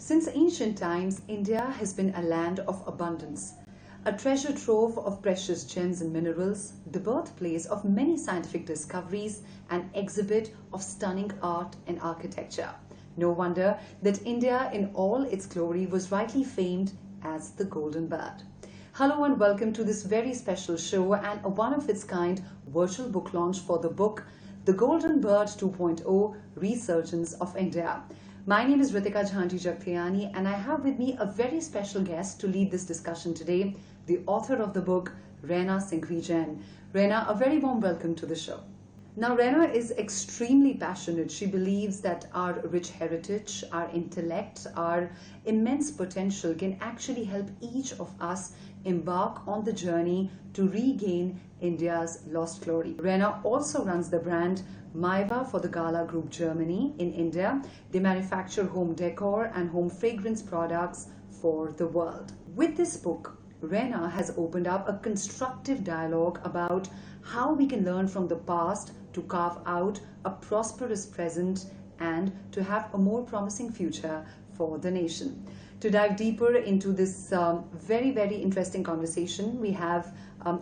Since ancient times, India has been a land of abundance, a treasure trove of precious gems and minerals, the birthplace of many scientific discoveries, and exhibit of stunning art and architecture. No wonder that India in all its glory was rightly famed as the Golden Bird. Hello and welcome to this very special show and a one of its kind virtual book launch for the book The Golden Bird 2.0 Resurgence of India. My name is Ritika Jhanti and I have with me a very special guest to lead this discussion today, the author of the book, Raina Singhwi Jain. Raina, a very warm welcome to the show. Now, Raina is extremely passionate. She believes that our rich heritage, our intellect, our immense potential can actually help each of us embark on the journey to regain India's lost glory. Raina also runs the brand Maiva for the Gala Group Germany in India. They manufacture home decor and home fragrance products for the world. With this book, Raina has opened up a constructive dialogue about how we can learn from the past to carve out a prosperous present and to have a more promising future for the nation. To dive deeper into this very, very interesting conversation, we have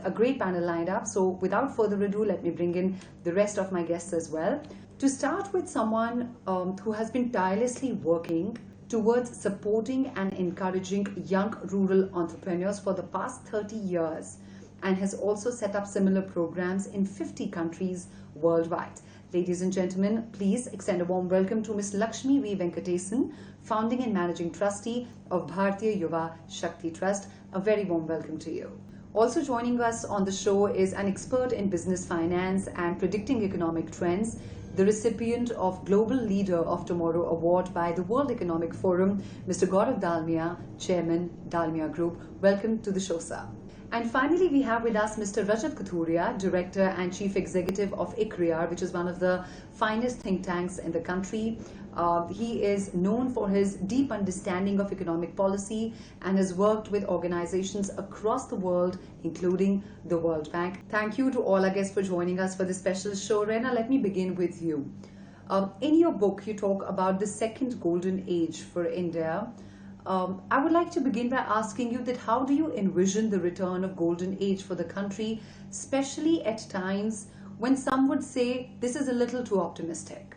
a great panel lined up. So without further ado, let me bring in the rest of my guests as well. To start with someone who has been tirelessly working towards supporting and encouraging young rural entrepreneurs for the past 30 years and has also set up similar programs in 50 countries worldwide. Ladies and gentlemen, please extend a warm welcome to Ms. Lakshmi V. Venkatesan, founding and managing trustee of Bharatiya Yuva Shakti Trust. A very warm welcome to you. Also joining us on the show is an expert in business finance and predicting economic trends, the recipient of Global Leader of Tomorrow Award by the World Economic Forum, Mr. Gaurav Dalmia, Chairman, Dalmia Group. Welcome to the show, sir. And finally, we have with us Mr. Rajat Kathuria, Director and Chief Executive of ICRIAR, which is one of the finest think tanks in the country. He is known for his deep understanding of economic policy and has worked with organizations across the world, including the World Bank. Thank you to all our guests for joining us for this special show. Raina, let me begin with you. In your book, you talk about the second golden age for India. I would like to begin by asking you that how do you envision the return of golden age for the country, especially at times when some would say this is a little too optimistic?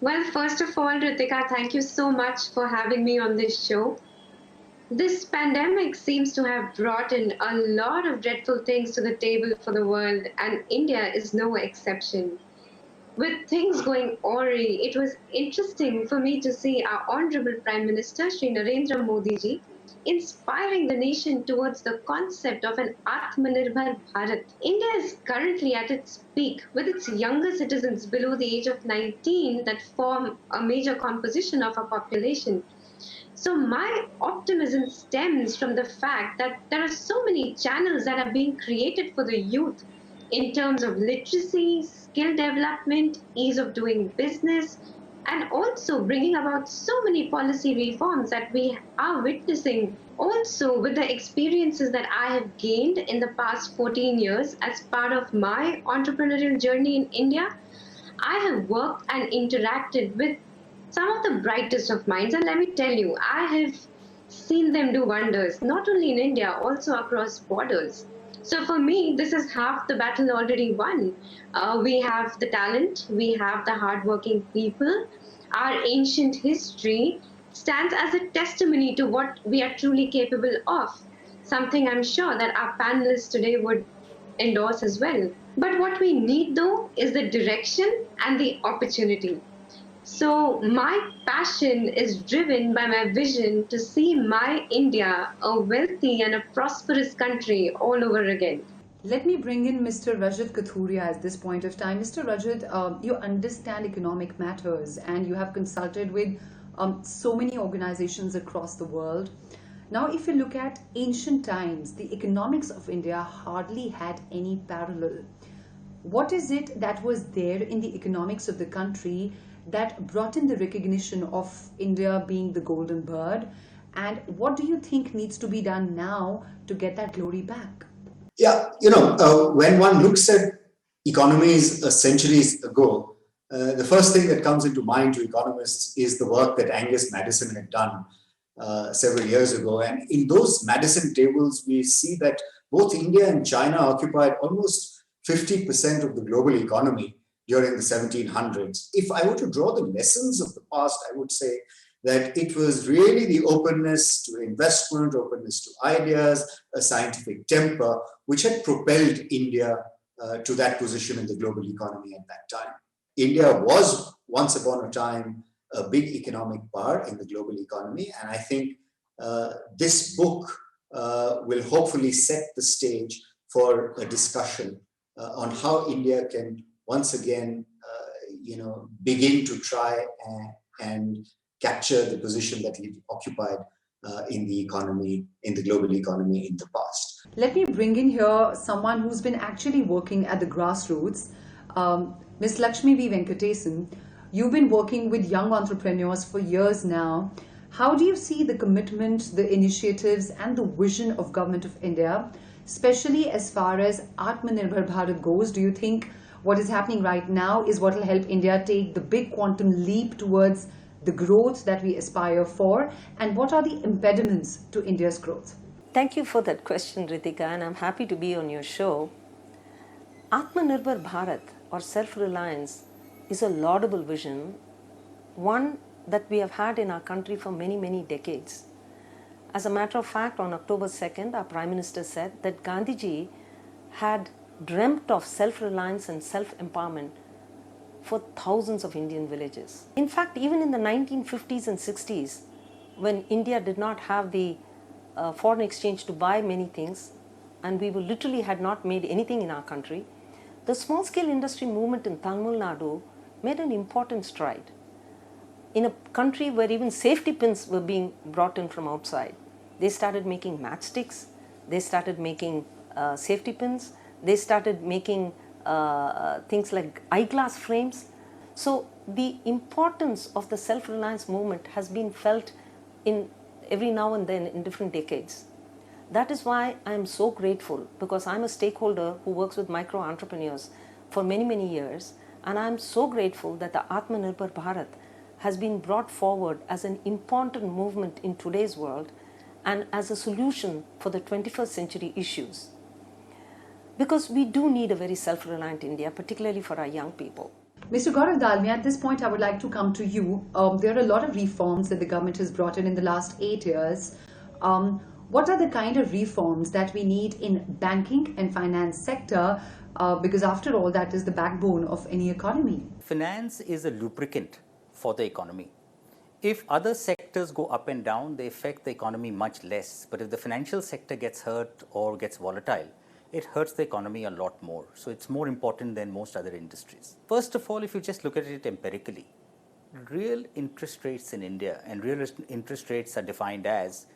Well, first of all, Ritika, thank you so much for having me on this show. This pandemic seems to have brought in a lot of dreadful things to the table for the world, and India is no exception. With things going awry, it was interesting for me to see our Honorable Prime Minister, Shri Narendra Modi ji, inspiring the nation towards the concept of an Atmanirbhar Bharat. India is currently at its peak with its younger citizens below the age of 19 that form a major composition of our population. So my optimism stems from the fact that there are so many channels that are being created for the youth in terms of literacy, skill development, ease of doing business, and also bringing about so many policy reforms that we are witnessing. Also, with the experiences that I have gained in the past 14 years as part of my entrepreneurial journey in India, I have worked and interacted with some of the brightest of minds. And let me tell you, I have seen them do wonders, not only in India, also across borders. So for me, this is half the battle already won. We have the talent, we have the hardworking people. Our ancient history stands as a testimony to what we are truly capable of, something I'm sure that our panelists today would endorse as well. But what we need though is the direction and the opportunity. So my passion is driven by my vision to see my India a wealthy and a prosperous country all over again. Let me bring in Mr. Rajat Kathuria at this point of time. Mr. Rajat, you understand economic matters and you have consulted with so many organizations across the world. Now, if you look at ancient times, the economics of India hardly had any parallel. What is it that was there in the economics of the country that brought in the recognition of India being the golden bird? And what do you think needs to be done now to get that glory back? Yeah, when one looks at economies centuries ago, The first thing that comes into mind to economists is the work that Angus Madison had done several years ago. And in those Madison tables, we see that both India and China occupied almost 50% of the global economy during the 1700s. If I were to draw the lessons of the past, I would say that it was really the openness to investment, openness to ideas, a scientific temper, which had propelled India to that position in the global economy at that time. India was once upon a time a big economic power in the global economy, and I think this book will hopefully set the stage for a discussion on how India can once again, begin to try and capture the position that it occupied in the economy, in the global economy in the past. Let me bring in here someone who's been actually working at the grassroots. Ms. Lakshmi V. Venkatesan, you've been working with young entrepreneurs for years now. How do you see the commitment, the initiatives and the vision of Government of India, especially as far as Atmanirbhar Bharat goes? Do you think what is happening right now is what will help India take the big quantum leap towards the growth that we aspire for? And what are the impediments to India's growth? Thank you for that question, Ritika, and I'm happy to be on your show. Atmanirbhar Bharat, or self-reliance, is a laudable vision, one that we have had in our country for many, many decades. As a matter of fact, on October 2nd, our Prime Minister said that Gandhiji had dreamt of self-reliance and self-empowerment for thousands of Indian villages. In fact, even in the 1950s and 60s, when India did not have the foreign exchange to buy many things, and we literally had not made anything in our country, the small-scale industry movement in Tamil Nadu made an important stride. In a country where even safety pins were being brought in from outside, they started making matchsticks, they started making safety pins, they started making things like eyeglass frames. So the importance of the self-reliance movement has been felt in every now and then in different decades. That is why I am so grateful, because I'm a stakeholder who works with micro entrepreneurs for many, many years, and I'm so grateful that the Atmanirbhar Bharat has been brought forward as an important movement in today's world and as a solution for the 21st century issues. Because we do need a very self-reliant India, particularly for our young people. Mr. Gaurav Dalmia, at this point I would like to come to you. There are a lot of reforms that the government has brought in the last 8 years. What are the kind of reforms that we need in banking and finance sector? Because after all, that is the backbone of any economy. Finance is a lubricant for the economy. If other sectors go up and down, they affect the economy much less. But if the financial sector gets hurt or gets volatile, it hurts the economy a lot more. So it's more important than most other industries. First of all, if you just look at it empirically, real interest rates in India, and real interest rates are defined as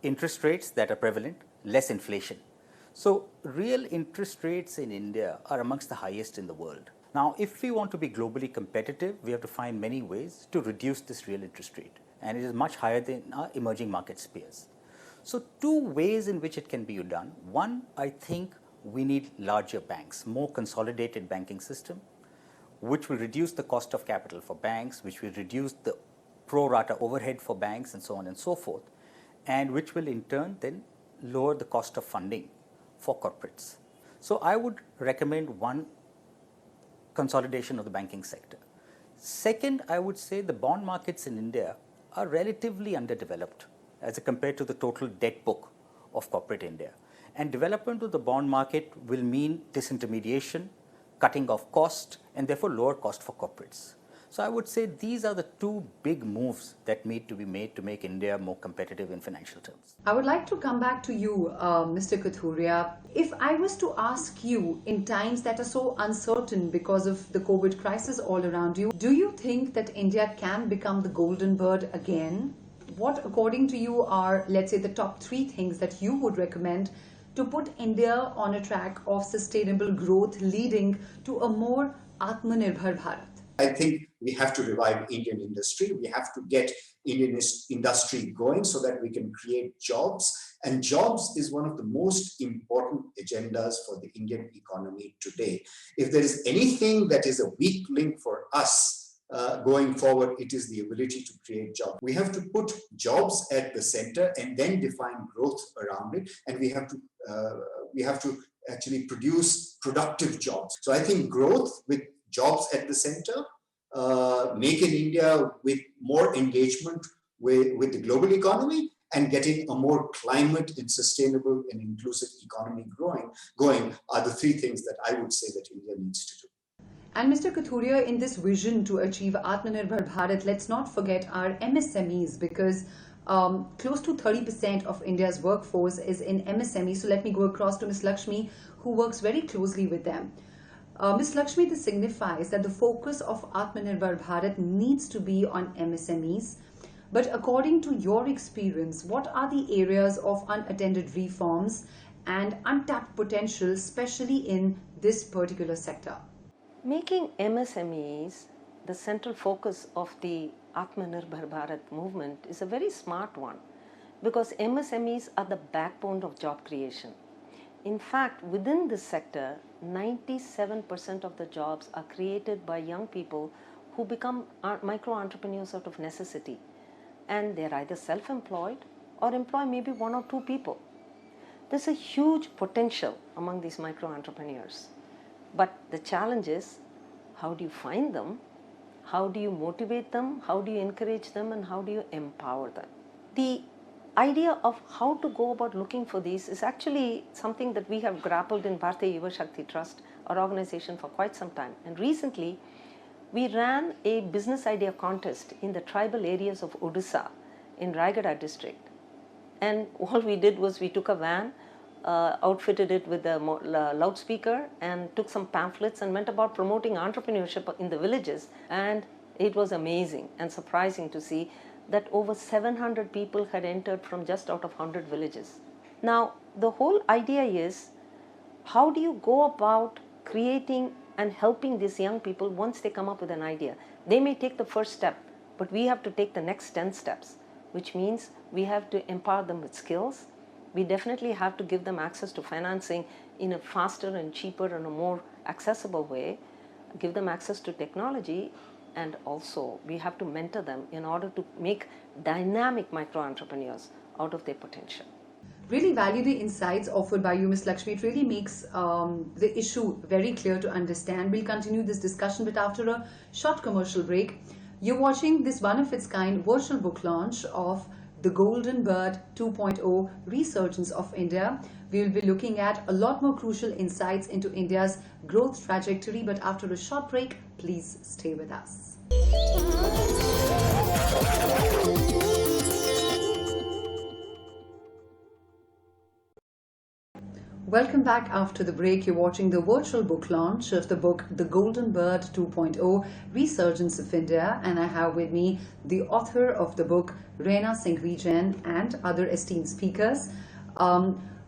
interest rates that are prevalent, less inflation. So real interest rates in India are amongst the highest in the world. Now, if we want to be globally competitive, we have to find many ways to reduce this real interest rate. And it is much higher than our emerging market peers. So two ways in which it can be done. One, I think we need larger banks, more consolidated banking system, which will reduce the cost of capital for banks, which will reduce the pro rata overhead for banks and so on and so forth, and which will in turn then lower the cost of funding for corporates. So I would recommend one, consolidation of the banking sector. Second, I would say the bond markets in India are relatively underdeveloped as compared to the total debt book of corporate India. And development of the bond market will mean disintermediation, cutting off cost, and therefore lower cost for corporates. So I would say these are the two big moves that need to be made to make India more competitive in financial terms. I would like to come back to you, Mr. Kathuria. If I was to ask you, in times that are so uncertain because of the COVID crisis all around you, do you think that India can become the golden bird again? What, according to you, are, let's say, the top 3 things that you would recommend to put India on a track of sustainable growth leading to a more Atmanirbhar Bharat? I think we have to revive Indian industry. We have to get Indian industry going so that we can create jobs. And jobs is one of the most important agendas for the Indian economy today. If there is anything that is a weak link for us going forward, it is the ability to create jobs. We have to put jobs at the center and then define growth around it. And we have to actually produce productive jobs. So I think growth with jobs at the center, make in India with more engagement with the global economy, and getting a more climate and sustainable and inclusive economy going are the three things that I would say that India needs to do. And Mr. Kathuria, in this vision to achieve Atmanirbhar Bharat, let's not forget our MSMEs, because close to 30% of India's workforce is in MSME. So let me go across to Ms. Lakshmi, who works very closely with them. Ms. Lakshmi, this signifies that the focus of Atmanirbhar Bharat needs to be on MSMEs. But according to your experience, what are the areas of unattended reforms and untapped potential, especially in this particular sector? Making MSMEs the central focus of the Atmanirbhar Bharat movement is a very smart one, because MSMEs are the backbone of job creation. In fact, within this sector, 97% of the jobs are created by young people who become micro-entrepreneurs out of necessity. And they're either self-employed or employ maybe one or two people. There's a huge potential among these micro-entrepreneurs. But the challenge is, how do you find them? How do you motivate them? How do you encourage them? And how do you empower them? The idea of how to go about looking for these is actually something that we have grappled in Bharatiya Yuva Shakti Trust, our organization, for quite some time. And recently, we ran a business idea contest in the tribal areas of Odisha in Raigada district. And all we did was we took a van, outfitted it with a loudspeaker, and took some pamphlets and went about promoting entrepreneurship in the villages. And it was amazing and surprising to see that over 700 people had entered from just out of 100 villages. Now, the whole idea is, how do you go about creating and helping these young people once they come up with an idea? They may take the first step, but we have to take the next 10 steps, which means we have to empower them with skills. We definitely have to give them access to financing in a faster and cheaper and a more accessible way, give them access to technology, and also we have to mentor them in order to make dynamic micro-entrepreneurs out of their potential. Really value the insights offered by you, Ms. Lakshmi. It really makes the issue very clear to understand. We'll continue this discussion, but after a short commercial break. You're watching this one-of-its-kind virtual book launch of The Golden Bird 2.0 Resurgence of India. We will be looking at a lot more crucial insights into India's growth trajectory, but after a short break, please stay with us. Welcome back after the break. You're watching the virtual book launch of the book The Golden Bird 2.0 Resurgence of India, and I have with me the author of the book, Raina Singhwi Jain, and other esteemed speakers.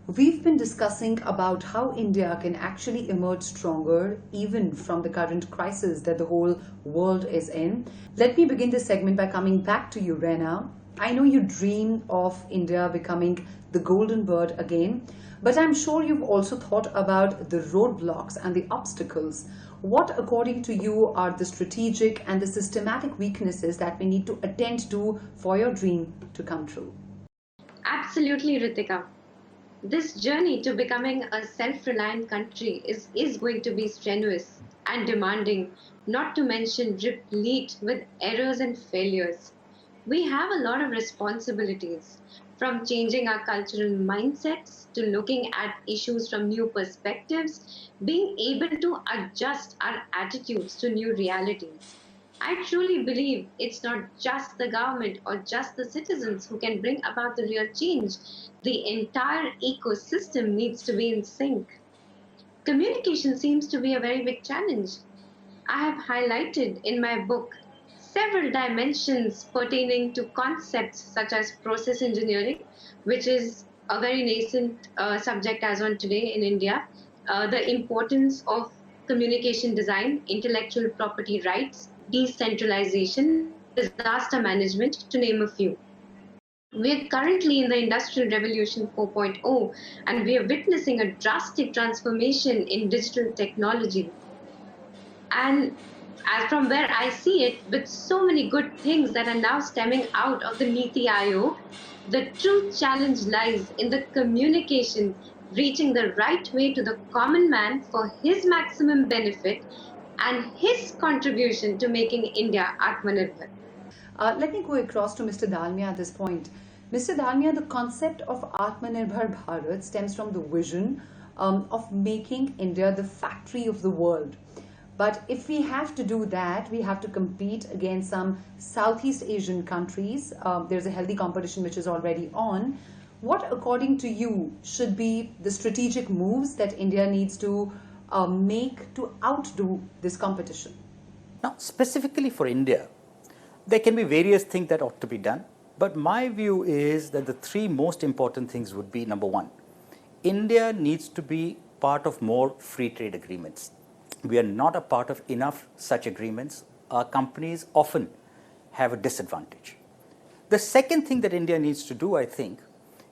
We've been discussing about how India can actually emerge stronger even from the current crisis that the whole world is in. Let me begin this segment by coming back to you, Raina. I know you dream of India becoming the golden bird again, but I'm sure you've also thought about the roadblocks and the obstacles. What, according to you, are the strategic and the systematic weaknesses that we need to attend to for your dream to come true? Absolutely, Ritika. This journey to becoming a self-reliant country is going to be strenuous and demanding, not to mention replete with errors and failures. We have a lot of responsibilities, from changing our cultural mindsets to looking at issues from new perspectives, being able to adjust our attitudes to new realities. I truly believe it's not just the government or just the citizens who can bring about the real change. The entire ecosystem needs to be in sync. Communication seems to be a very big challenge. I have highlighted in my book several dimensions pertaining to concepts such as process engineering, which is a very nascent subject as on today in India, the importance of communication design, intellectual property rights, decentralization, disaster management, to name a few. We're currently in the Industrial Revolution 4.0, and we are witnessing a drastic transformation in digital technology. And as from where I see it, with so many good things that are now stemming out of the Niti Aayog, the true challenge lies in the communication reaching the right way to the common man for his maximum benefit and his contribution to making India Atmanirbhar. Let me go across to Mr. Dalmia at this point. Mr. Dalmia, the concept of Atmanirbhar Bharat stems from the vision of making India the factory of the world. But if we have to do that, we have to compete against some Southeast Asian countries. There's a healthy competition which is already on. What, according to you, should be the strategic moves that India needs to make to outdo this competition? Now, specifically for India, there can be various things that ought to be done, but my view is that the three most important things would be: number one, India needs to be part of more free trade agreements. We are not a part of enough such agreements. Our companies often have a disadvantage. The second thing that India needs to do, I think,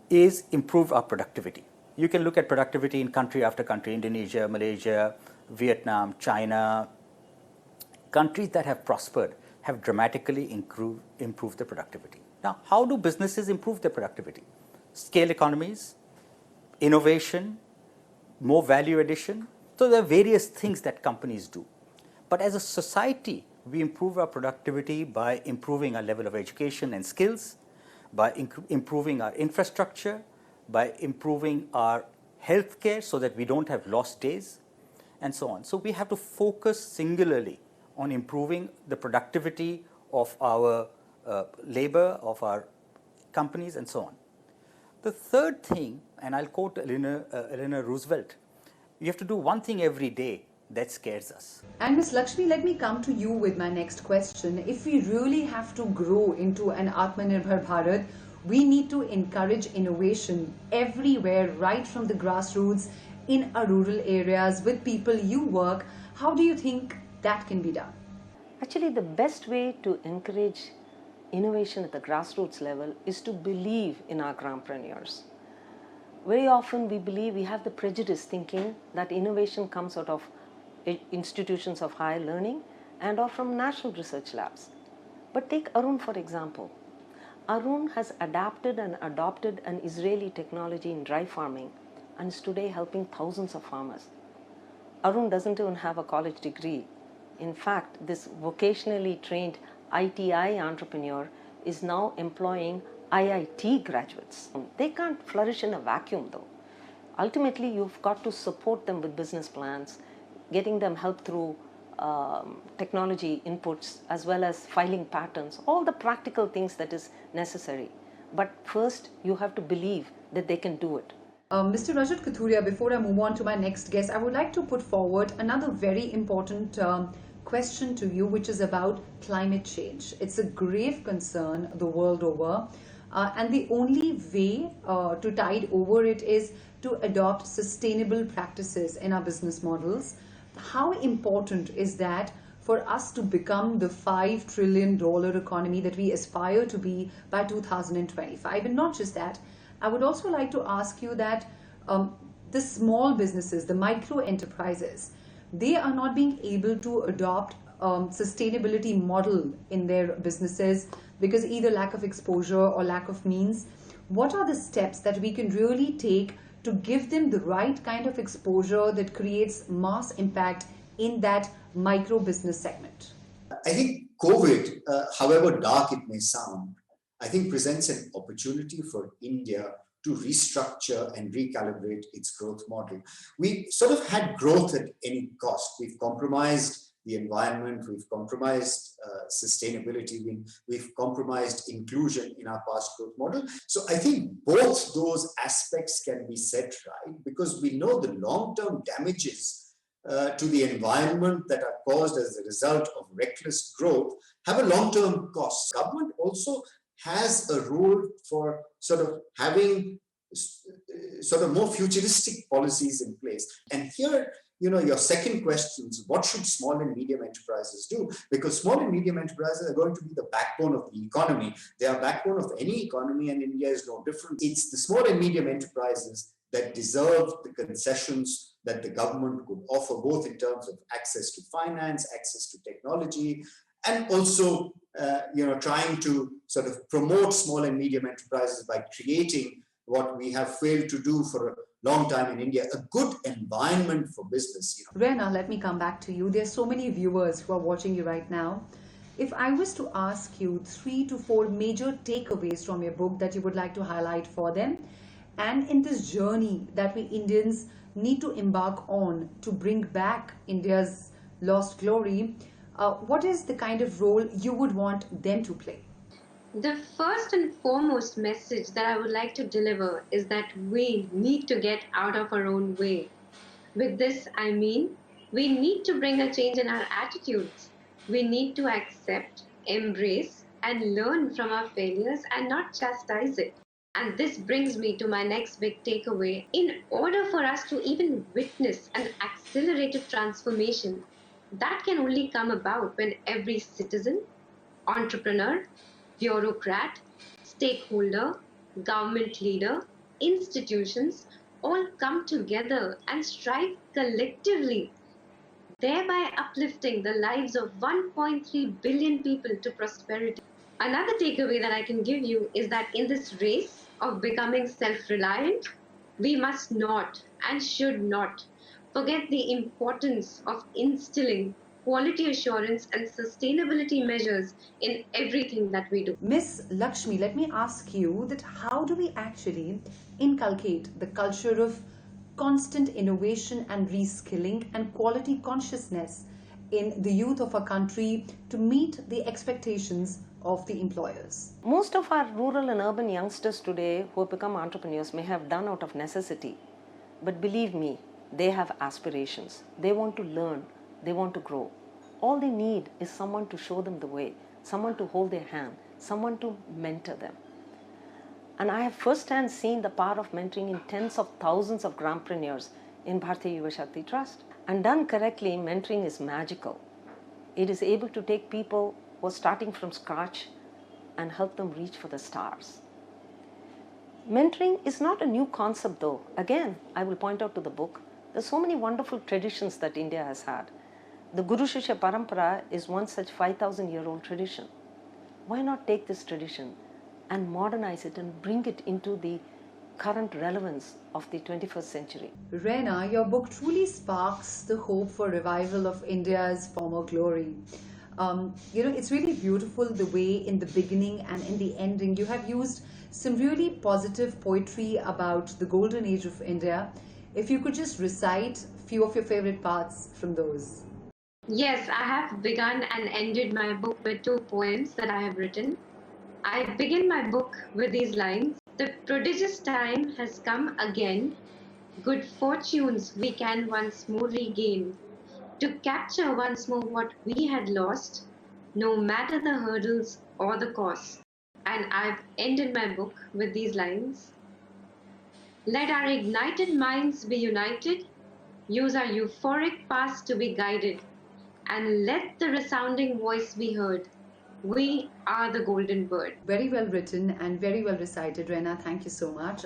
is improve our productivity. You can look at productivity in country after country: Indonesia, Malaysia, Vietnam, China. Countries that have prospered have dramatically improved their productivity. Now, how do businesses improve their productivity? Scale economies, innovation, more value addition. So there are various things that companies do. But as a society, we improve our productivity by improving our level of education and skills, by improving our infrastructure, by improving our healthcare so that we don't have lost days, and so on. So we have to focus singularly on improving the productivity of our labor, of our companies, and so on. The third thing, and I'll quote Eleanor Roosevelt, you have to do one thing every day that scares us. And Ms. Lakshmi, let me come to you with my next question. If we really have to grow into an Atmanirbhar Bharat, we need to encourage innovation everywhere, right from the grassroots, in our rural areas, with people you work. How do you think that can be done? Actually, the best way to encourage innovation at the grassroots level is to believe in our grampreneurs. Very often we believe, we have the prejudice thinking that innovation comes out of institutions of higher learning and or from national research labs. But take Arun for example. Arun has adapted and adopted an Israeli technology in dry farming and is today helping thousands of farmers. Arun doesn't even have a college degree. In fact, this vocationally trained ITI entrepreneur is now employing IIT graduates. They can't flourish in a vacuum though. Ultimately, you've got to support them with business plans, getting them help through technology inputs, as well as filing patents, all the practical things that is necessary. But first, you have to believe that they can do it. Mr. Rajat Kathuria, before I move on to my next guest, I would like to put forward another very important question to you, which is about climate change. It's a grave concern the world over, and the only way to tide over it is to adopt sustainable practices in our business models. How important is that for us to become the $5 trillion economy that we aspire to be by 2025? And not just that, I would also like to ask you that the small businesses, the micro enterprises, they are not being able to adopt sustainability model in their businesses because either lack of exposure or lack of means. What are the steps that we can really take to give them the right kind of exposure that creates mass impact in that micro business segment? I think COVID, however dark it may sound, I think presents an opportunity for India to restructure and recalibrate its growth model. We sort of had growth at any cost. We've compromised the environment, we've compromised sustainability, we've compromised inclusion in our past growth model. So I think both those aspects can be set right, because we know the long-term damages to the environment that are caused as a result of reckless growth have a long-term cost. Government also has a role for sort of having sort of more futuristic policies in place. And here your second questions, what should small and medium enterprises do? Because small and medium enterprises are going to be the backbone of the economy. They are backbone of any economy, and India is no different. It's the small and medium enterprises that deserve the concessions that the government could offer, both in terms of access to finance, access to technology, and also trying to sort of promote small and medium enterprises by creating what we have failed to do for a long time in India, a good environment for business. Raina, let me come back to you. There are so many viewers who are watching you right now. If I was to ask you 3 to 4 major takeaways from your book that you would like to highlight for them, and in this journey that we Indians need to embark on to bring back India's lost glory, what is the kind of role you would want them to play? The first and foremost message that I would like to deliver is that we need to get out of our own way. With this, I mean, we need to bring a change in our attitudes. We need to accept, embrace, and learn from our failures and not chastise it. And this brings me to my next big takeaway. In order for us to even witness an accelerated transformation, that can only come about when every citizen, entrepreneur, bureaucrat, stakeholder, government leader, institutions all come together and strive collectively, thereby uplifting the lives of 1.3 billion people to prosperity. Another takeaway that I can give you is that in this race of becoming self-reliant, we must not and should not forget the importance of instilling quality assurance and sustainability measures in everything that we do. Miss Lakshmi, let me ask you that how do we actually inculcate the culture of constant innovation and reskilling and quality consciousness in the youth of our country to meet the expectations of the employers? Most of our rural and urban youngsters today who have become entrepreneurs may have done out of necessity. But believe me, they have aspirations. They want to learn. They want to grow. All they need is someone to show them the way, someone to hold their hand, someone to mentor them. And I have firsthand seen the power of mentoring in tens of thousands of grampreneurs in Bharatiya Yuva Shakti Trust. And done correctly, mentoring is magical. It is able to take people who are starting from scratch and help them reach for the stars. Mentoring is not a new concept though. Again, I will point out to the book, there's so many wonderful traditions that India has had. The Guru Shishya Parampara is one such 5,000-year-old tradition. Why not take this tradition and modernize it and bring it into the current relevance of the 21st century? Raina, your book truly sparks the hope for revival of India's former glory. It's really beautiful the way in the beginning and in the ending you have used some really positive poetry about the golden age of India. If you could just recite a few of your favorite parts from those. Yes, I have begun and ended my book with 2 poems that I have written. I begin my book with these lines. The prodigious time has come again. Good fortunes we can once more regain. To capture once more what we had lost, no matter the hurdles or the cost. And I've ended my book with these lines. Let our ignited minds be united, use our euphoric past to be guided, and let the resounding voice be heard. We are the golden bird. Very well written and very well recited, Raina. Thank you so much.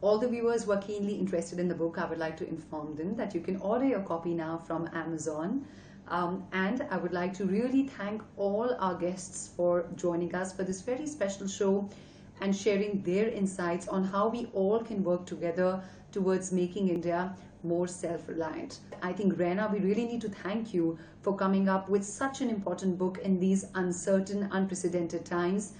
All the viewers who are keenly interested in the book, I would like to inform them that you can order your copy now from Amazon. And I would like to really thank all our guests for joining us for this very special show and sharing their insights on how we all can work together towards making India more self-reliant. I think, Raina, we really need to thank you for coming up with such an important book in these uncertain, unprecedented times.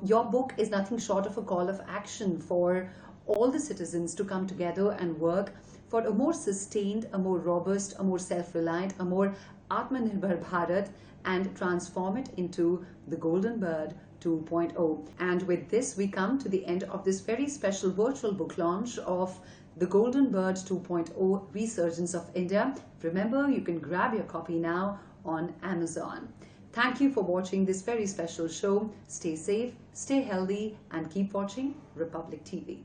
Your book is nothing short of a call of action for all the citizens to come together and work for a more sustained, a more robust, a more self-reliant, a more Atmanirbhar Bharat, and transform it into the Golden Bird 2.0. And with this, we come to the end of this very special virtual book launch of The Golden Bird 2.0 Resurgence of India. Remember, you can grab your copy now on Amazon. Thank you for watching this very special show. Stay safe, stay healthy, and keep watching Republic TV.